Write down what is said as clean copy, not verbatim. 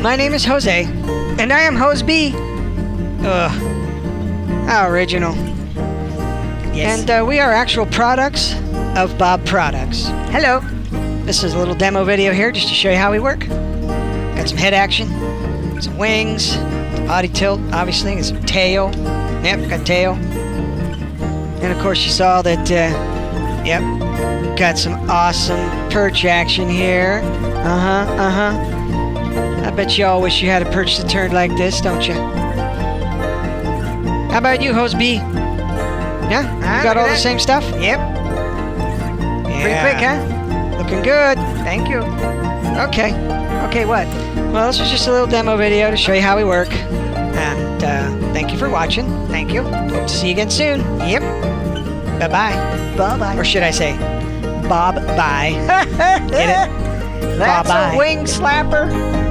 My name is Jose, and I am Hose B. Ugh. How original. Yes. And we are actual products of Bob Products. Hello. This is a little demo video here just to show you how we work. Got some head action, some wings, body tilt, obviously, and some tail. Yep, got tail. And of course you saw that, yep, got some awesome perch action here. I bet you all wish you had a perch that turned like this, don't you? How about you, Hose B? Yeah? You got all the same stuff? Yep. Pretty quick, huh? Looking good. Thank you. Okay. Okay, what? Well, this was just a little demo video to show you how we work. And thank you for watching. Thank you. Hope to see you again soon. Yep. Bye-bye. Bye-bye. Or should I say, Bob-bye. Get it? That's Bye-bye. a wing slapper.